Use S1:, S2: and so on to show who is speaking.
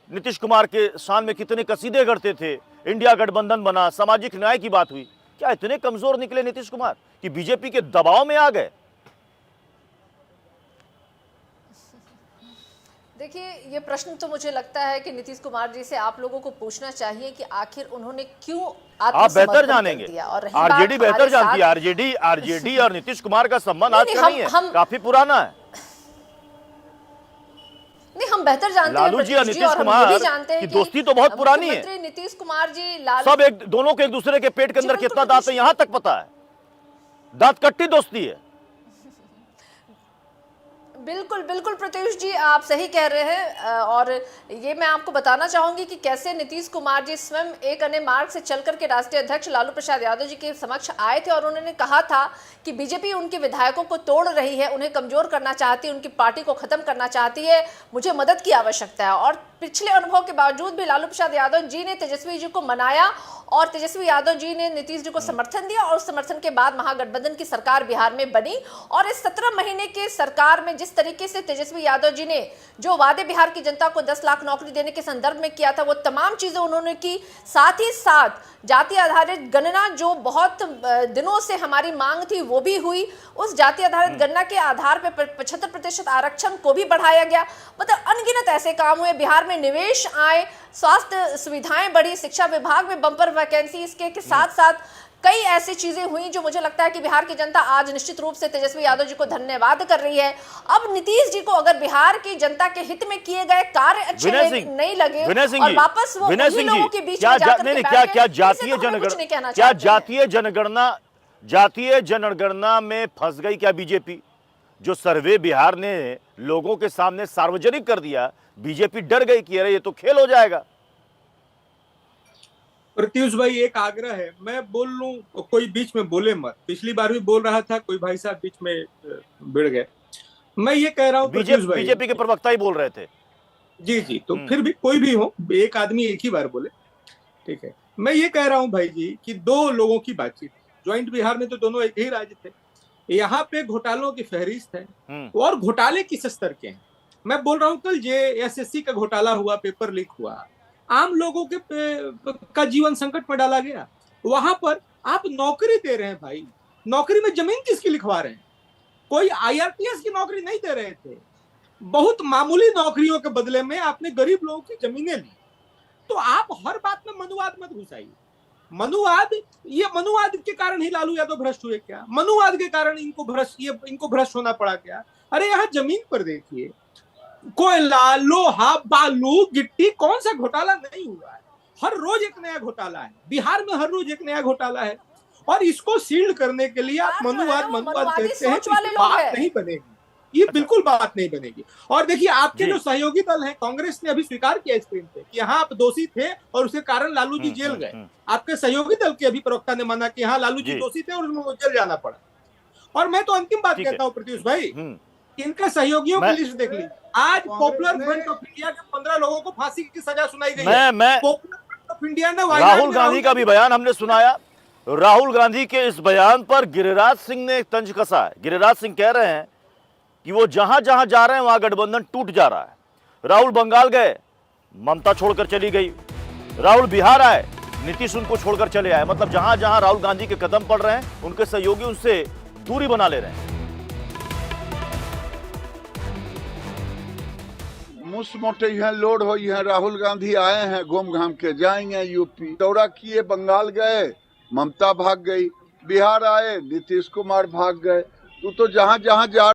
S1: नीतीश कुमार के शान में कितने कसीदे गढ़ते थे, इंडिया गठबंधन बना, सामाजिक न्याय की बात हुई। क्या इतने कमजोर निकले नीतीश कुमार कि बीजेपी के दबाव में आ गए?
S2: देखिए, ये प्रश्न तो मुझे लगता है कि नीतीश कुमार जी से आप लोगों को पूछना चाहिए कि आखिर उन्होंने क्यों
S1: आप बेहतर जानेंगे, आरजेडी बेहतर जानती है। आरजेडी और नीतीश कुमार का संबंध आज का नहीं है, काफी पुराना है।
S2: नहीं, हम बेहतर जानते हैं
S1: लालू जी और नीतीश कुमार की दोस्ती तो बहुत पुरानी है।
S2: नीतीश कुमार जी
S1: सब दोनों के एक दूसरे के पेट के अंदर कितना दांत है यहां तक पता है, दांत कट्टी दोस्ती है।
S2: बिल्कुल बिल्कुल प्रत्युष जी, आप सही कह रहे हैं। और ये मैं आपको बताना चाहूंगी कि कैसे नीतीश कुमार जी स्वयं एक अन्य मार्ग से चलकर के राष्ट्रीय अध्यक्ष लालू प्रसाद यादव जी के समक्ष आए थे और उन्होंने कहा था कि बीजेपी उनके विधायकों को तोड़ रही है, उन्हें कमजोर करना चाहती है, उनकी पार्टी को खत्म करना चाहती है, मुझे मदद की आवश्यकता है। और पिछले अनुभव के बावजूद भी लालू प्रसाद यादव जी ने तेजस्वी जी को मनाया और तेजस्वी यादव जी ने नीतीश जी को समर्थन दिया और उस समर्थन के बाद महागठबंधन की सरकार बिहार में बनी। और इस 17 महीने के सरकार में जिस तरीके से तेजस्वी यादव जी ने जो वादे बिहार की जनता को 10 लाख नौकरी देने के संदर्भ में किया था, वो तमाम चीजें उन्होंने की। साथ ही साथ जाति आधारित गणना जो बहुत दिनों से हमारी मांग थी वो भी हुई। उस जाति आधारित गणना के आधार पर 75% आरक्षण को भी बढ़ाया गया। मतलब अनगिनत ऐसे काम हुए, बिहार में निवेश आए, स्वास्थ्य सुविधाएं बढ़ी, शिक्षा विभाग में बम्पर वैकेंसी, इसके साथ साथ कई ऐसी चीजें हुई जो मुझे लगता है कि बिहार की जनता आज निश्चित रूप से तेजस्वी यादव जी को धन्यवाद कर रही है। अब नीतीश जी को अगर बिहार की जनता के हित में किए गए कार्य अच्छे नहीं लगे और वापस वो उन्हीं लोगों के बीच में जाकर के बैठ गए,
S1: जातीय जनगणना में फंस गई क्या बीजेपी? जो सर्वे बिहार ने लोगों के सामने सार्वजनिक कर दिया, बीजेपी डर गई कि अरे ये तो खेल हो जाएगा।
S3: प्रत्युष भाई, एक आग्रह है, मैं बोल लूं, कोई बीच में बोले मत। पिछली बार भी बोल रहा था, कोई भाई साहब बीच में भिड़ गए। मैं ये कह रहा हूं,
S1: बीजेपी के प्रवक्ता ही बोल रहे थे।
S3: जी जी, तो फिर भी कोई भी हो, एक आदमी एक ही बार बोले, ठीक है। मैं ये कह रहा हूं भाई जी कि दो लोगों की बातचीत, ज्वाइंट बिहार में तो दोनों एक ही राज्य थे, यहाँ पे घोटालों की फहरिस्त है और घोटाले किस स्तर के हैं। मैं बोल रहा हूँ, कल JSSC का घोटाला हुआ, पेपर लीक हुआ, आम लोगों के का जीवन संकट में डाला गया। वहां पर आप नौकरी दे रहे हैं भाई, नौकरी में जमीन किसकी लिखवा रहे हैं? कोई IRTS की नौकरी नहीं दे रहे थे, बहुत मामूली नौकरियों के बदले में आपने गरीब लोगों की जमीनें ली। तो आप हर बात में मनुवाद मत घुसाइए। मनुवाद के कारण ही लालू यादव भ्रष्ट हुए क्या? मनुवाद के कारण इनको भ्रष्ट होना पड़ा क्या? अरे यहाँ जमीन पर देखिए, कोयला, लोहा, बालू, गिट्टी, कौन सा घोटाला नहीं हुआ है? हर रोज एक नया घोटाला है बिहार में, हर रोज एक नया घोटाला है। और इसको सील्ड करने के लिए आप मनुवाद कहते हैं, बात नहीं बनेगी, ये बिल्कुल बात नहीं बनेगी। और देखिए, आपके जो सहयोगी दल हैं, कांग्रेस ने अभी स्वीकार किया स्क्रीन पे कि हाँ आप दोषी थे और उसके कारण लालू जी जेल गए। आपके सहयोगी दल के अभी प्रवक्ता ने माना कि हाँ लालू जी दोषी थे और उनको जेल जाना पड़ा। और मैं तो अंतिम बात कहता हूँ प्रत्युष भाई, इनके सहयोगियों की लिस्ट देख ली। आज पॉपुलर फ्रंट ऑफ इंडिया के 15 लोगों को फांसी की सजा सुनाई गई है। पॉपुलर फ्रंट ऑफ इंडिया ने
S1: राहुल गांधी का भी बयान हमने सुनाया। राहुल गांधी के इस बयान पर गिरिराज सिंह ने एक तंज कसा है। गिरिराज सिंह कह रहे हैं कि वो जहां जहां जा रहे हैं वहां गठबंधन टूट जा रहा है। राहुल बंगाल गए, ममता छोड़कर चली गई। राहुल बिहार आए, नीतीश उनको छोड़कर चले आए। मतलब जहां जहां राहुल गांधी के कदम पड़ रहे हैं, उनके सहयोगी उनसे दूरी बना ले रहे हैं।
S4: मुस मोटे यहाँ लोड हो, यहाँ राहुल गांधी आए हैं, घूम घाम के जाएंगे यूपी। दौरा किए, बंगाल गए, ममता भाग गई, बिहार आए, नीतीश कुमार भाग गए। तो जहां जहां जा